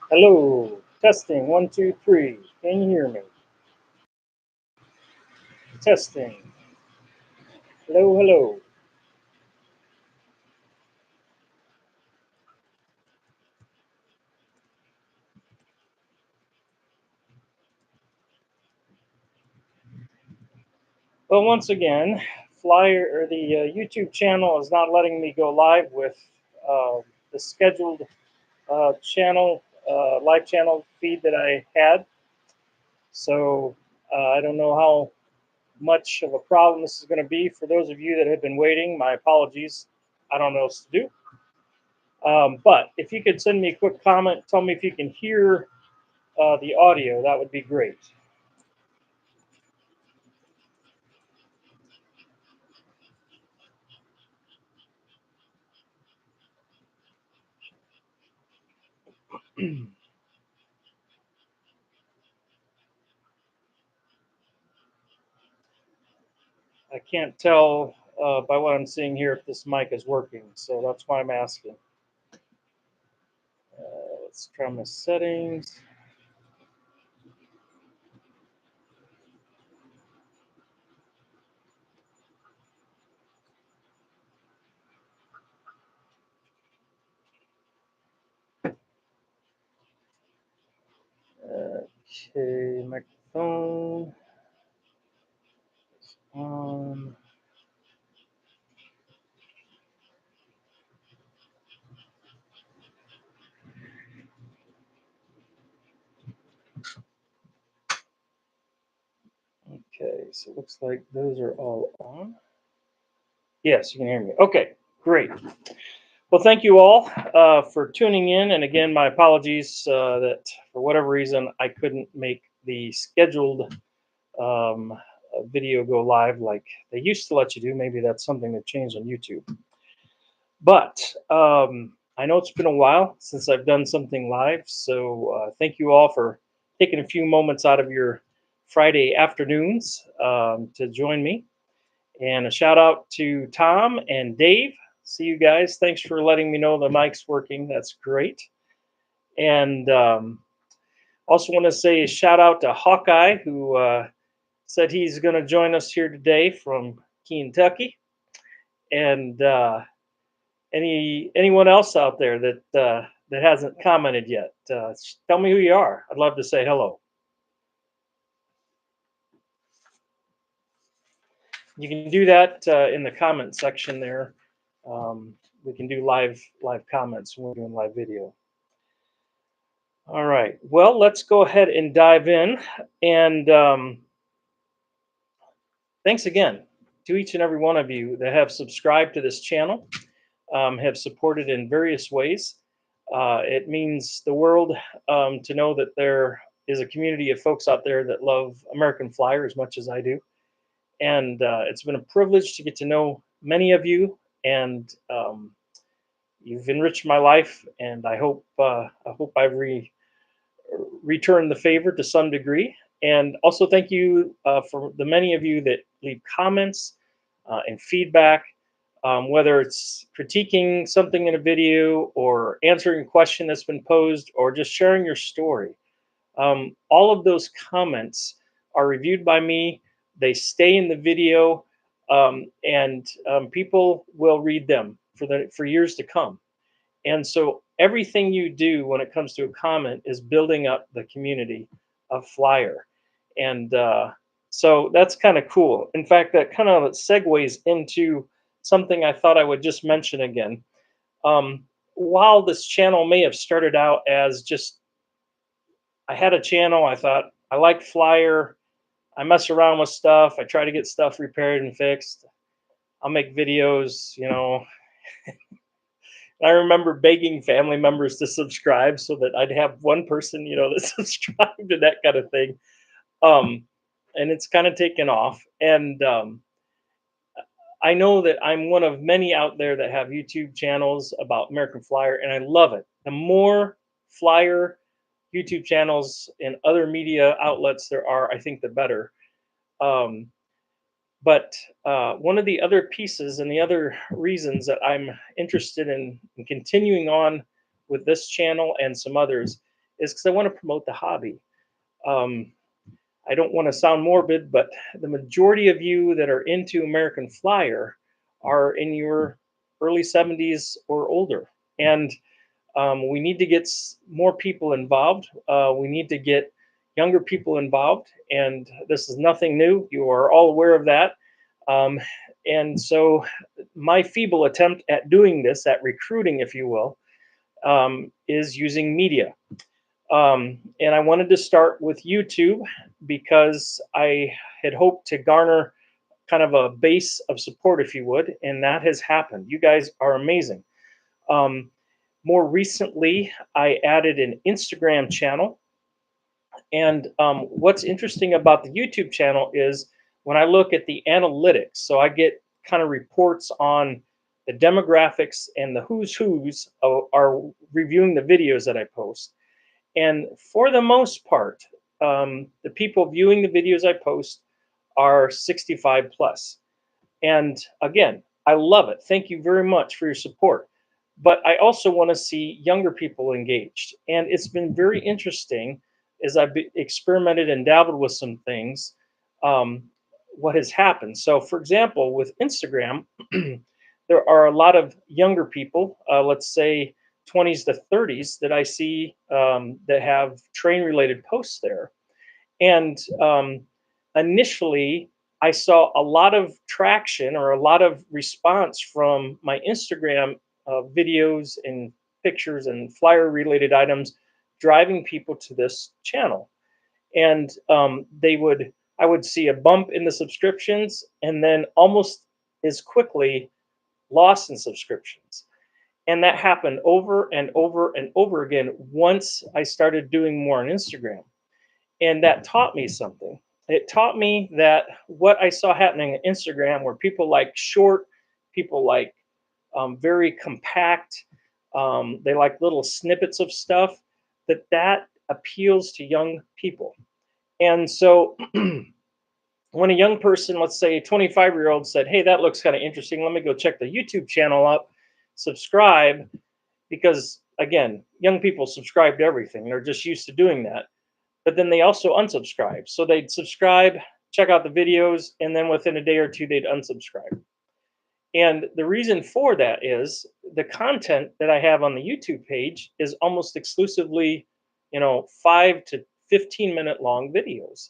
Hello, testing, one, two, three. Can you hear me? Testing. Hello, hello. Well, once again, Flyer or the YouTube channel is not letting me go live with the scheduled channel, live channel feed that I had. So I don't know how much of a problem this is going to be. For those of you that have been waiting, my apologies. I don't know what to do. But if you could send me a quick comment, tell me if you can hear the audio, that would be great. I can't tell by what I'm seeing here if this mic is working, so that's why I'm asking. Let's try my settings. Okay, microphone on. Okay, so it looks like those are all on. Yes, you can hear me. Okay, great. Well, thank you all for tuning in. And again, my apologies that for whatever reason I couldn't make the scheduled video go live like they used to let you do. Maybe that's something that changed on YouTube. But I know it's been a while since I've done something live. So thank you all for taking a few moments out of your Friday afternoons to join me. And a shout out to Tom and Dave. See you guys. Thanks for letting me know the mic's working. That's great. And also want to say a shout out to Hawkeye, who said he's going to join us here today from Kentucky. And anyone else out there that hasn't commented yet, tell me who you are. I'd love to say hello. You can do that in the comment section there. We can do live comments when we're doing live video. All right. Well, let's go ahead and dive in. And thanks again to each and every one of you that have subscribed to this channel, have supported in various ways. It means the world to know that there is a community of folks out there that love American Flyer as much as I do. And it's been a privilege to get to know many of you, and you've enriched my life. And I hope I've returned the favor to some degree. And also thank you for the many of you that leave comments and feedback, whether it's critiquing something in a video or answering a question that's been posed or just sharing your story. All of those comments are reviewed by me. They stay in the video, and people will read them for years to come. And so everything you do when it comes to a comment is building up the community of Flyer. And so that's kind of cool. In fact, that kind of segues into something I thought I would just mention again. While this channel may have started out as just, I had a channel, I thought, I like Flyer, I mess around with stuff, I try to get stuff repaired and fixed. I'll make videos, I remember begging family members to subscribe so that I'd have one person, that subscribed to that kind of thing. And it's kind of taken off. And I know that I'm one of many out there that have YouTube channels about American Flyer, and I love it. The more Flyer YouTube channels and other media outlets there are, I think the better. Um, but one of the other pieces and the other reasons that I'm interested in continuing on with this channel and some others is because I want to promote the hobby. Um, I don't want to sound morbid, but the majority of you that are into American Flyer are in your early 70s or older. And we need to get more people involved. We need to get younger people involved. And this is nothing new. You are all aware of that. Um, and so, my feeble attempt at doing this, at recruiting, if you will, is using media. And I wanted to start with YouTube because I had hoped to garner kind of a base of support, if you would, and that has happened. You guys are amazing. Um, More recently, I added an Instagram channel. And what's interesting about the YouTube channel is when I look at the analytics, so I get kind of reports on the demographics and the who's are reviewing the videos that I post. And for the most part, the people viewing the videos I post are 65 plus. And again, I love it. Thank you very much for your support. But I also want to see younger people engaged. And it's been very interesting as I've experimented and dabbled with some things, um, what has happened. So, for example, with Instagram, there are a lot of younger people, let's say 20s to 30s, that I see that have train related posts there. And initially, I saw a lot of traction or a lot of response from my Instagram videos and pictures and flyer related items, driving people to this channel. And I would see a bump in the subscriptions, and then almost as quickly loss in subscriptions. And that happened over and over and over again once I started doing more on Instagram. And that taught me something. It taught me that what I saw happening on Instagram, where people like short, people like very compact, they like little snippets of stuff, that appeals to young people. And so when a young person, let's say a 25-year-old, said, "Hey, that looks kind of interesting. Let me go check the YouTube channel up, subscribe," because again, young people subscribe to everything. They're just used to doing that. But then they also unsubscribe. So they'd subscribe, check out the videos, and then within a day or two, they'd unsubscribe. And the reason for that is the content that I have on the YouTube page is almost exclusively, 5 to 15 minute long videos.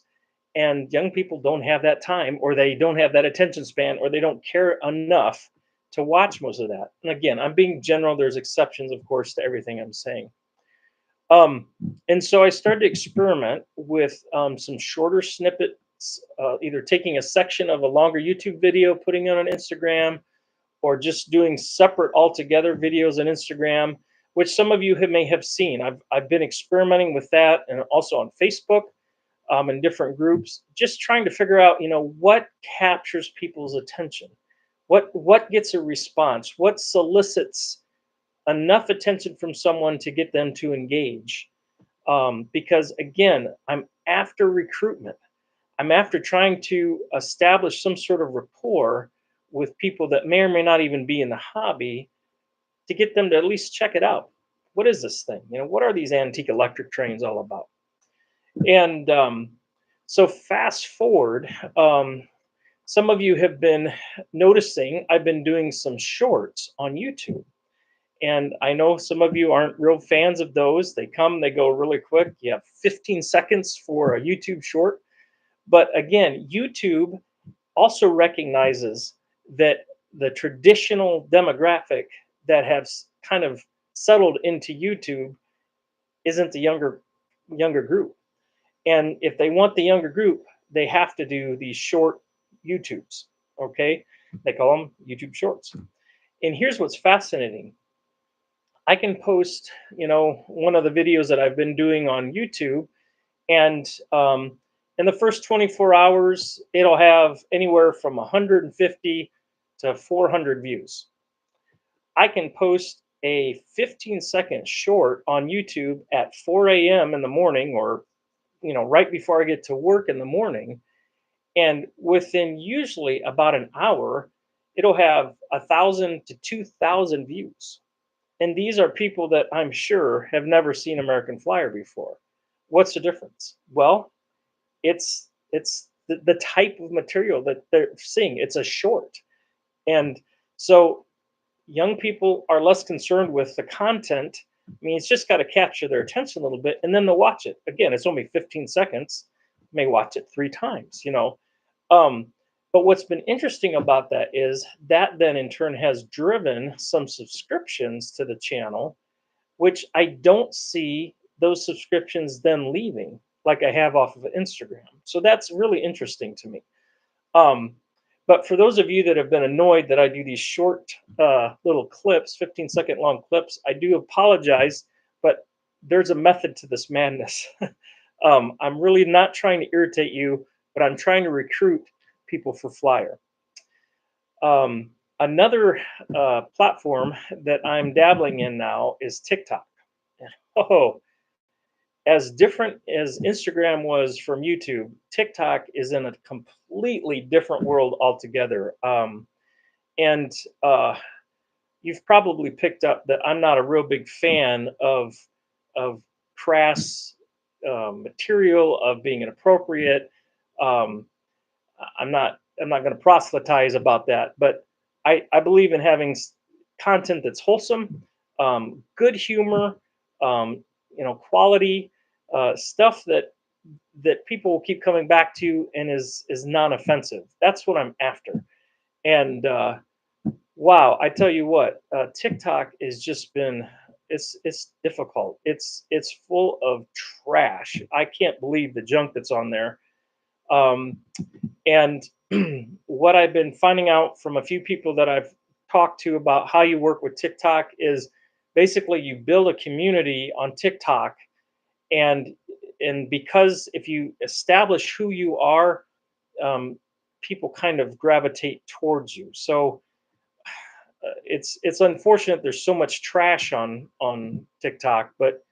And young people don't have that time, or they don't have that attention span, or they don't care enough to watch most of that. And again, I'm being general. There's exceptions, of course, to everything I'm saying. Um, and so I started to experiment with some shorter snippets, either taking a section of a longer YouTube video, putting it on Instagram, or just doing separate altogether videos on Instagram, which some of you may have seen. I've been experimenting with that, and also on Facebook, in different groups, just trying to figure out, what captures people's attention, what gets a response, what solicits enough attention from someone to get them to engage. Because again, I'm after recruitment. I'm after trying to establish some sort of rapport with people that may or may not even be in the hobby, to get them to at least check it out. What is this thing? What are these antique electric trains all about? And so fast forward, some of you have been noticing I've been doing some shorts on YouTube. And I know some of you aren't real fans of those. They come, they go really quick. You have 15 seconds for a YouTube short. But again, YouTube also recognizes that the traditional demographic that has kind of settled into YouTube isn't the younger group. And if they want the younger group, they have to do these short YouTubes. Okay? They call them YouTube shorts. And here's what's fascinating. I can post, one of the videos that I've been doing on YouTube, and in the first 24 hours, it'll have anywhere from 150 to 400 views. I can post a 15-second short on YouTube at 4 a.m. in the morning, or right before I get to work in the morning, and within usually about an hour, it'll have 1,000 to 2,000 views. And these are people that I'm sure have never seen American Flyer before. What's the difference? Well, it's the type of material that they're seeing. It's a short. And so young people are less concerned with the content. I mean, it's just got to capture their attention a little bit, and then they'll watch it. Again, it's only 15 seconds. May watch it 3 times. Um, but what's been interesting about that is that then in turn has driven some subscriptions to the channel, which I don't see those subscriptions then leaving like I have off of Instagram. So that's really interesting to me. Um, but for those of you that have been annoyed that I do these short little clips, 15-second long clips, I do apologize, but there's a method to this madness. I'm really not trying to irritate you, but I'm trying to recruit people for Flyer. Another platform that I'm dabbling in now is TikTok. Oh, as different as Instagram was from YouTube, TikTok is in a completely different world altogether. And you've probably picked up that I'm not a real big fan of crass material, of being inappropriate. Um, I'm not going to proselytize about that, but I believe in having content that's wholesome, good humor, um, quality stuff that people will keep coming back to and is non-offensive. That's what I'm after. And wow, I tell you what, TikTok has just been it's difficult. It's full of trash. I can't believe the junk that's on there. Um, and what I've been finding out from a few people that I've talked to about how you work with TikTok is basically you build a community on TikTok, and because if you establish who you are, um, people kind of gravitate towards you. So it's unfortunate there's so much trash on TikTok, but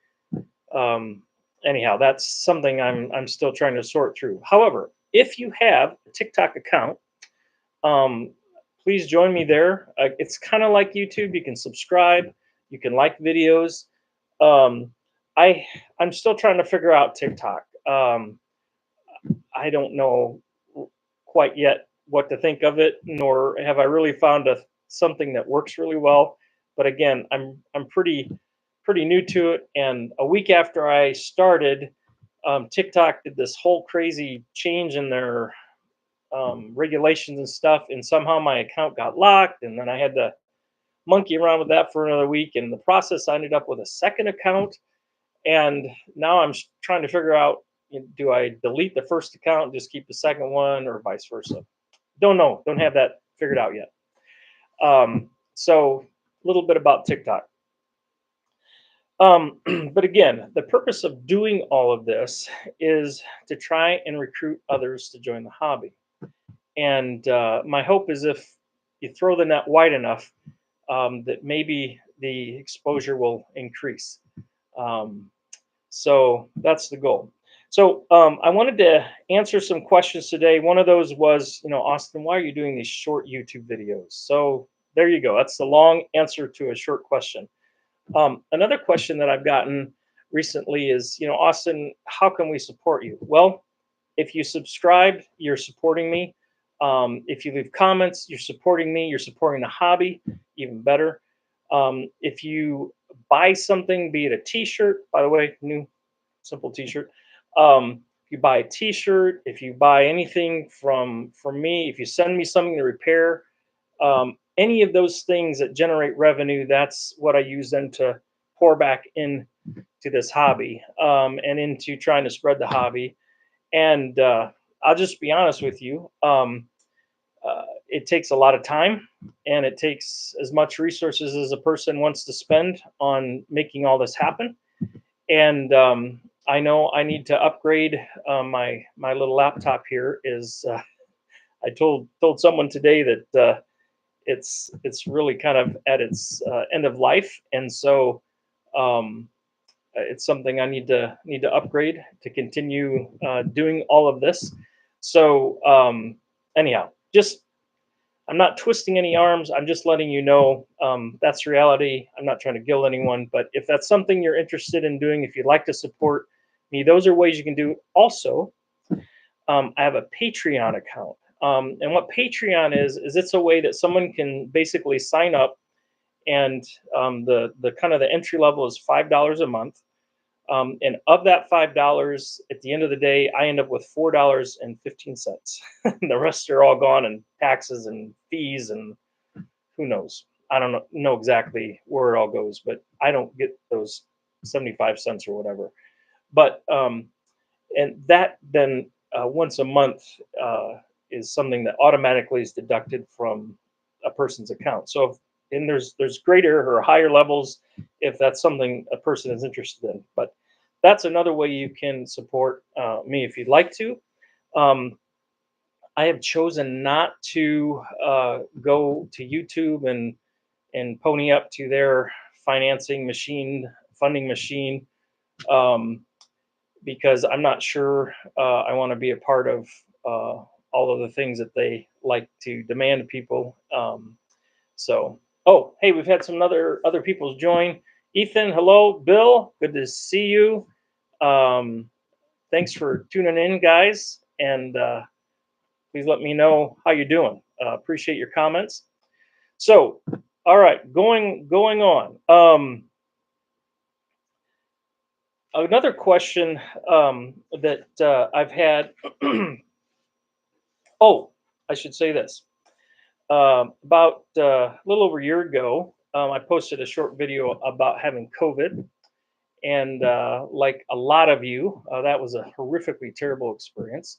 anyhow, that's something I'm still trying to sort through. However, if you have a TikTok account, um, please join me there. It's kind of like YouTube. You can subscribe, you can like videos. Um, I I'm still trying to figure out TikTok. I don't know quite yet what to think of it, nor have I really found something that works really well. But again, I'm pretty new to it, and a week after I started, TikTok did this whole crazy change in their regulations and stuff, and somehow my account got locked, and then I had to monkey around with that for another week. And in the process, I ended up with a second account, and now I'm trying to figure out, do I delete the first account and just keep the second one, or vice versa? Don't know. Don't have that figured out yet. So a little bit about TikTok. But again, the purpose of doing all of this is to try and recruit others to join the hobby. And my hope is if you throw the net wide enough, that maybe the exposure will increase. Um, so that's the goal. So I wanted to answer some questions today. One of those was, Austin, why are you doing these short YouTube videos? So there you go. That's the long answer to a short question. Another question that I've gotten recently is, Austin, how can we support you? Well, if you subscribe, you're supporting me. If you leave comments, you're supporting me. You're supporting the hobby, even better. If you buy something, be it a T-shirt, by the way, new simple T-shirt. If you buy a T-shirt, if you buy anything from me, if you send me something to repair, any of those things that generate revenue, that's what I use then to pour back into this hobby, and into trying to spread the hobby. And I'll just be honest with you. It takes a lot of time, and it takes as much resources as a person wants to spend on making all this happen. And I know I need to upgrade my little laptop here. Is I told someone today that it's really kind of at its end of life, and so um, it's something I need to upgrade to continue doing all of this. So anyhow, just I'm not twisting any arms. I'm just letting you know that's reality. I'm not trying to guilt anyone, but if that's something you're interested in doing, if you'd like to support me, those are ways you can do it. Also, I have a Patreon account. And what Patreon is it's a way that someone can basically sign up, and the kind of the entry level is $5 a month. And of that $5, at the end of the day, I end up with $4.15. The rest are all gone in taxes and fees, and who knows? I don't know exactly where it all goes, but I don't get those 75 cents or whatever. But and that then once a month is something that automatically is deducted from a person's account. So, and there's greater or higher levels if that's something a person is interested in. But that's another way you can support me if you'd like to. Um, I have chosen not to go to YouTube and pony up to their financing machine, funding machine. Um, because I'm not sure I want to be a part of all of the things that they like to demand of people. Oh, hey, we've had some other people join. Ethan, hello. Bill, good to see you. Um, Thanks for tuning in, guys, and please let me know how you're doing. Appreciate your comments. So, all right, going on. Another question that I've had. Oh, I should say this. About a little over a year ago, I posted a short video about having COVID. And like a lot of you, that was a horrifically terrible experience.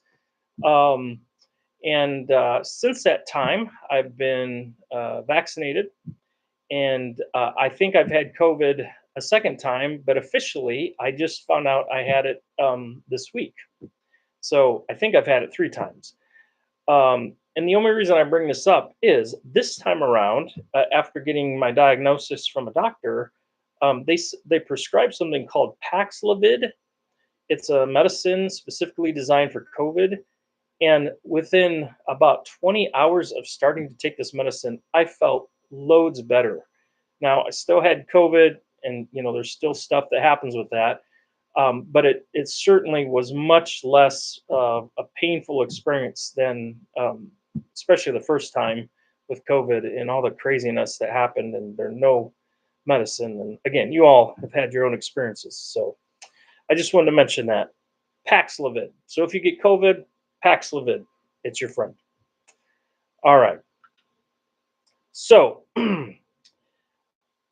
Um, and since that time, I've been vaccinated. And I think I've had COVID a second time, but officially, I just found out I had it this week. So I think I've had it three times. And the only reason I bring this up is this time around, after getting my diagnosis from a doctor, they prescribed something called Paxlovid. It's a medicine specifically designed for COVID. And within about 20 hours of starting to take this medicine, I felt loads better. Now, I still had COVID, and there's still stuff that happens with that. But it certainly was much less a painful experience than, especially the first time with COVID and all the craziness that happened, and there's no medicine. And again, you all have had your own experiences, so I just wanted to mention that Paxlovid. So if you get COVID, Paxlovid, it's your friend. All right. So a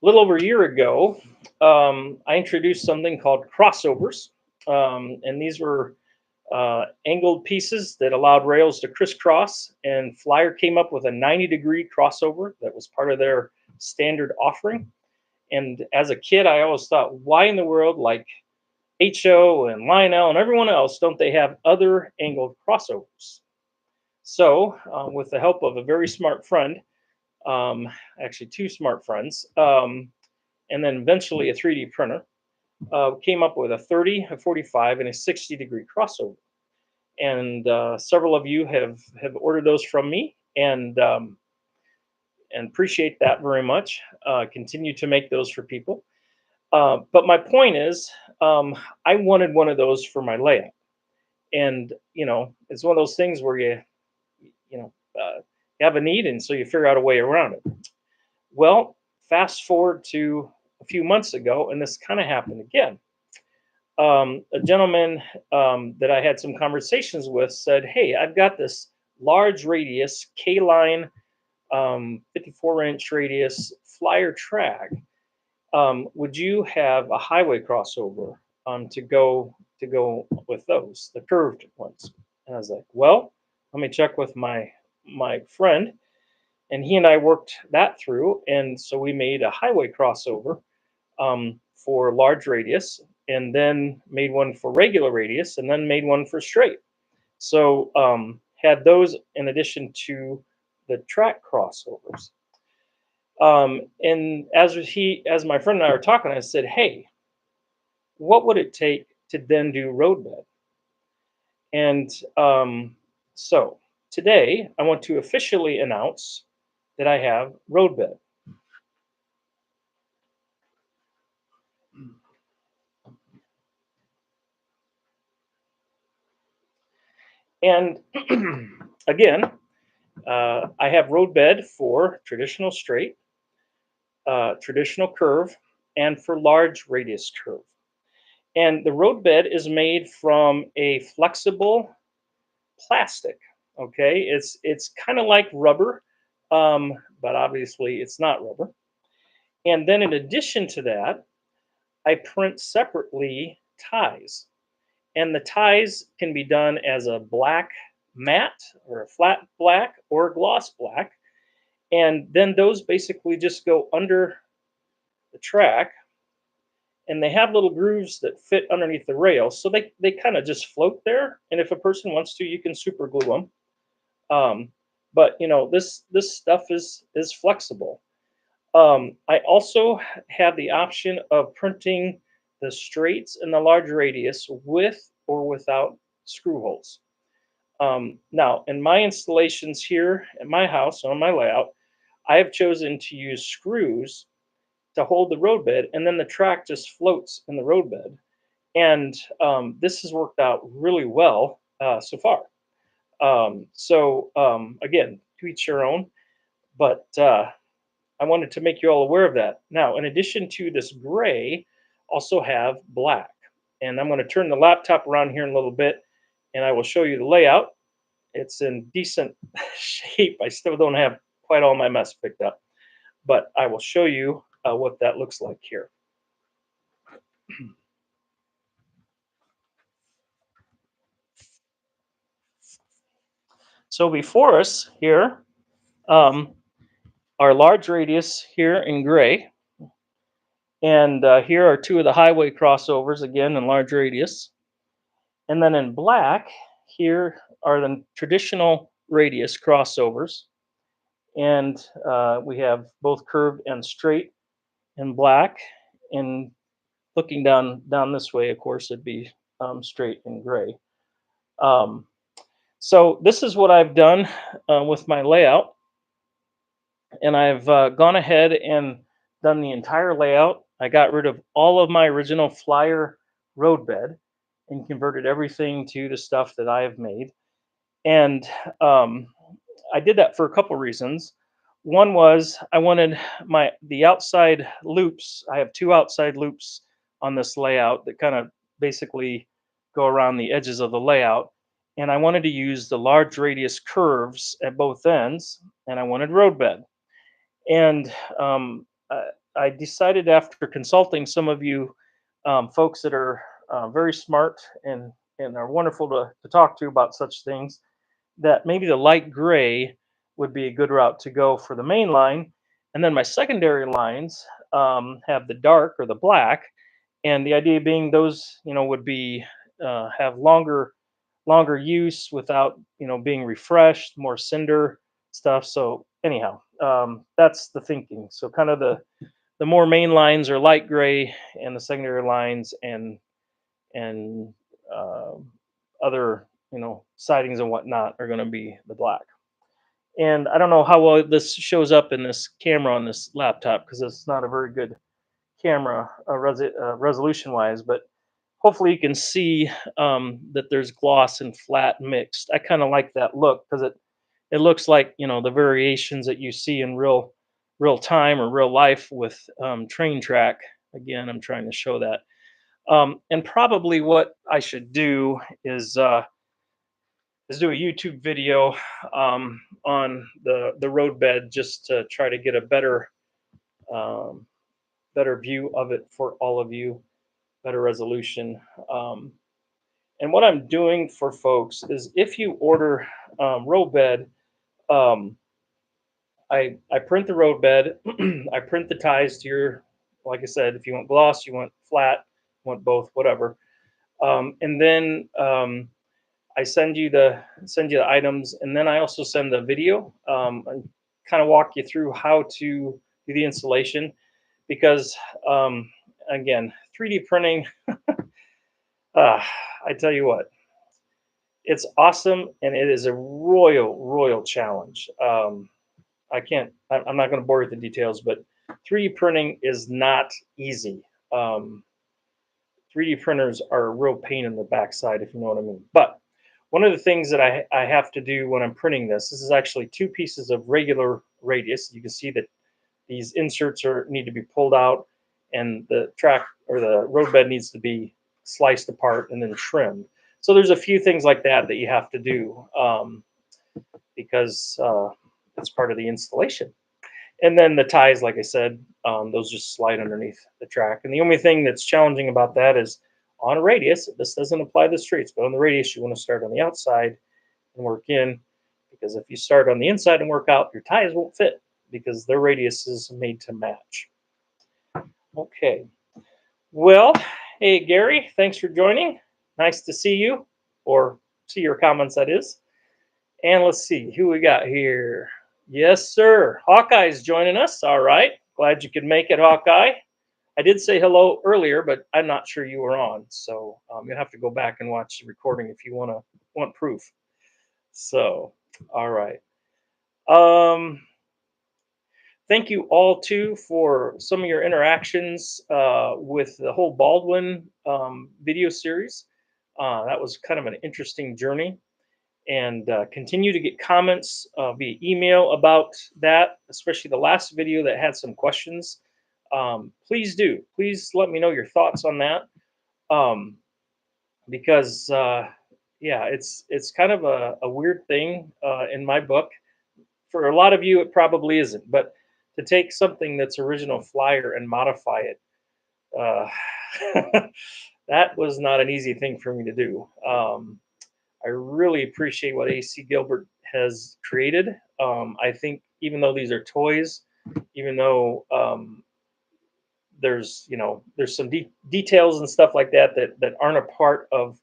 little over a year ago, I introduced something called crossovers, and these were angled pieces that allowed rails to crisscross. And Flyer came up with a 90-degree crossover that was part of their standard offering. And as a kid, I always thought, why in the world, like HO and Lionel and everyone else, don't they have other angled crossovers? So, with the help of a very smart friend, actually two smart friends, and then eventually a 3D printer, came up with a 30, a 45, and a 60-degree crossover. And several of you have ordered those from me, and appreciate that very much. Continue to make those for people. But my point is, I wanted one of those for my layout, and it's one of those things where you know you have a need, and so you figure out a way around it. Well, fast forward to a few months ago, and this kind of happened again. A gentleman that I had some conversations with said, "Hey, I've got this large radius K-line, 54-inch radius Flyer Trag. Would you have a highway crossover to go with those, the curved ones?" And I was like, "Well, let me check with my friend." And he and I worked that through, and so we made a highway crossover for large radius, and then made one for regular radius, and then made one for straight. So had those in addition to the track crossovers. And as my friend and I were talking, I said, "Hey, what would it take to then do roadbed?" And so today I want to officially announce that I have roadbed. And again, I have roadbed for traditional straight, traditional curve, and for large radius curve. And the roadbed is made from a flexible plastic. Okay, it's kind of like rubber, but obviously it's not rubber. And then in addition to that, I print separately ties. And the ties can be done as a black matte or a flat black or a gloss black. And then those basically just go under the track, and they have little grooves that fit underneath the rail. So they kind of just float there. And if a person wants to, you can super glue them. But this stuff is flexible. I also have the option of printing the straights and the large radius with or without screw holes. Now, in my installations here at my house on my layout, I have chosen to use screws to hold the roadbed, and then the track just floats in the roadbed. And this has worked out really well so far. Again, to each your own, but I wanted to make you all aware of that. Now, in addition to this gray, also have black. And I'm going to turn the laptop around here in a little bit, and I will show you the layout. It's in decent shape. I still don't have quite all my mess picked up, but I will show you what that looks like here. So before us here, um, our large radius here in gray, and here are two of the highway crossovers again in large radius. And then in black, here are the traditional radius crossovers. And we have both curved and straight in black. And looking down this way, of course, it'd be straight and gray. Um, so this is what I've done with my layout. And I've gone ahead and done the entire layout. I got rid of all of my original flyer roadbed and converted everything to the stuff that I have made. And um, I did that for a couple reasons. One was I wanted the outside loops. I have two outside loops on this layout that kind of basically go around the edges of the layout. And I wanted to use the large radius curves at both ends, and I wanted roadbed. And I decided after consulting some of you folks that are very smart and are wonderful to talk to about such things, that maybe the light gray would be a good route to go for the main line. And then my secondary lines have the dark or the black. And the idea being those, would be have longer use without, being refreshed, more cinder stuff. So anyhow, that's the thinking. So kind of the more main lines are light gray, and the secondary lines and uh, other sidings and whatnot are going to be the black. And I don't know how well this shows up in this camera on this laptop because it's not a very good camera resolution wise, but hopefully you can see that there's gloss and flat mixed. I kind of like that look because it looks like the variations that you see in real time or real life with train track. Again, I'm trying to show that. And probably what I should do is do a YouTube video on the roadbed just to try to get a um, better view of it for all of you, better resolution. Um, and what I'm doing for folks is if you order roadbed, um, I print the roadbed, I print the ties to your, like I said, if you want gloss, you want flat, you want both, whatever. And then I send you the items, and then I also send the video and kind of walk you through how to do the installation because again, 3D printing, uh, I tell you what, it's awesome and it is a royal challenge. I can't. I'm not going to bore you with the details, but 3D printing is not easy. Um, 3D printers are a real pain in the backside, if you know what I mean. But one of the things that I have to do when I'm printing this is actually two pieces of regular radius. You can see that these inserts need to be pulled out, and the track or the roadbed needs to be sliced apart and then trimmed. So there's a few things like that that you have to do because it's part of the installation. And then the ties, like I said, those just slide underneath the track. And the only thing that's challenging about that is on a radius, this doesn't apply to the streets, but on the radius, you want to start on the outside and work in, because if you start on the inside and work out, your ties won't fit because their radius is made to match. Okay. Well, hey, Gary, thanks for joining. Nice to see you, or see your comments, that is. And let's see who we got here. Yes, sir. Hawkeye's joining us. All right. Glad you could make it, Hawkeye. I did say hello earlier, but I'm not sure you were on. So you'll have to go back and watch the recording if you want proof. So, all right. Thank you all too for some of your interactions with the whole Baldwin video series. That was kind of an interesting journey, and continue to get comments via email about that, especially the last video that had some questions. Please do. Please let me know your thoughts on that, because yeah, it's kind of a weird thing in my book. For a lot of you, it probably isn't, but to take something that's original flyer and modify it, uh, that was not an easy thing for me to do. I really appreciate what AC Gilbert has created. I think even though these are toys, even though there's some details and stuff like that aren't a part of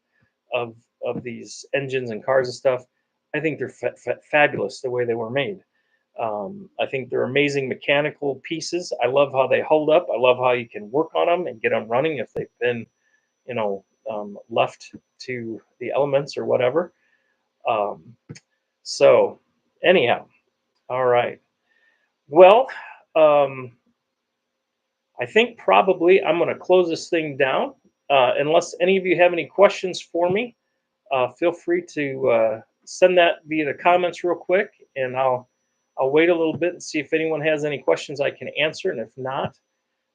these engines and cars and stuff, I think they're fabulous the way they were made. I think they're amazing mechanical pieces. I love how they hold up. I love how you can work on them and get them running if they've been, left to the elements or whatever. Um, so, anyhow, all right. Well, um, I think probably I'm going to close this thing down. Unless any of you have any questions for me, feel free to send that via the comments real quick, and I'll wait a little bit and see if anyone has any questions I can answer. And if not,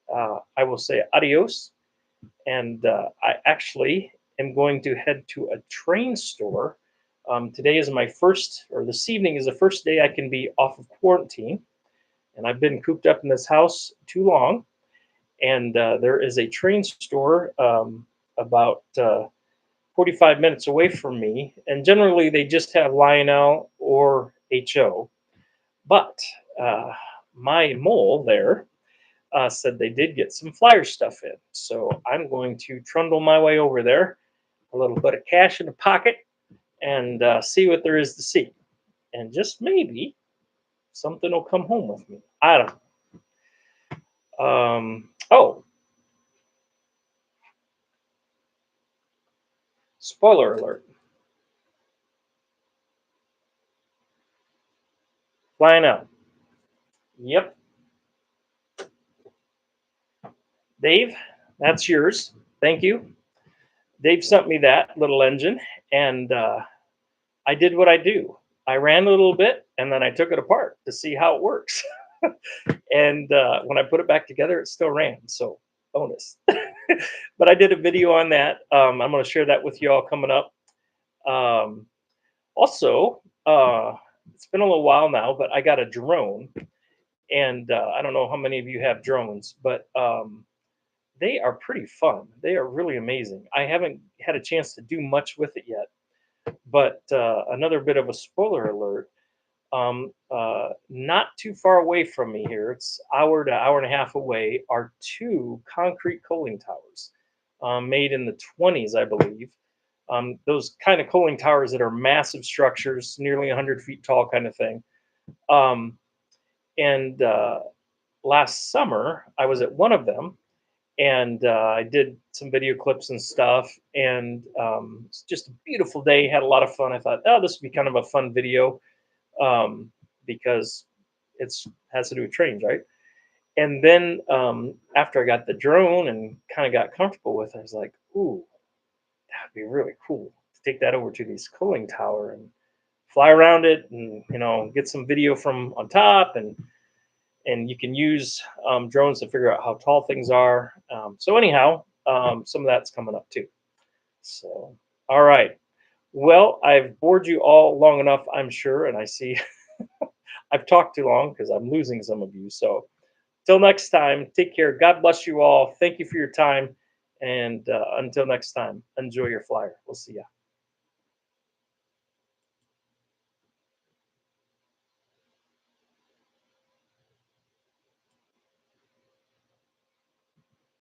I will say adios. And I actually am going to head to a train store. Today is my first, or this evening is the first day I can be off of quarantine. And I've been cooped up in this house too long. And there is a train store about 45 minutes away from me. And generally, they just have Lionel or HO. But uh, my mole there said they did get some flyer stuff in. So I'm going to trundle my way over there, a little bit of cash in the pocket, and see what there is to see. And just maybe something will come home with me. I don't know. Oh, spoiler alert. Flying out. Yep. Dave, that's yours. Thank you. Dave sent me that little engine, and I did what I do. I ran a little bit, and then I took it apart to see how it works. And when I put it back together, it still ran. So bonus. But I did a video on that. I'm going to share that with you all coming up. Um, Also, it's been a little while now, but I got a drone, and I don't know how many of you have drones, but they are pretty fun. They are really amazing. I haven't had a chance to do much with it yet, but another bit of a spoiler alert. Not too far away from me here, it's hour to hour and a half away, are two concrete coaling towers made in the 20s, I believe. Those kind of coaling towers that are massive structures, nearly 100 feet tall, kind of thing. Um, and last summer, I was at one of them, and I did some video clips and stuff. And it's just a beautiful day. Had a lot of fun. I thought, oh, this would be kind of a fun video, because it's has to do with trains, right? And then after I got the drone and kind of got comfortable with it, I was like, ooh, that'd be really cool to take that over to this cooling tower and fly around it, and get some video from on top, and you can use drones to figure out how tall things are. So anyhow, some of that's coming up too. So all right. Well, I've bored you all long enough, I'm sure, and I see I've talked too long because I'm losing some of you. So till next time, take care. God bless you all. Thank you for your time. And until next time, enjoy your flyer. We'll see ya.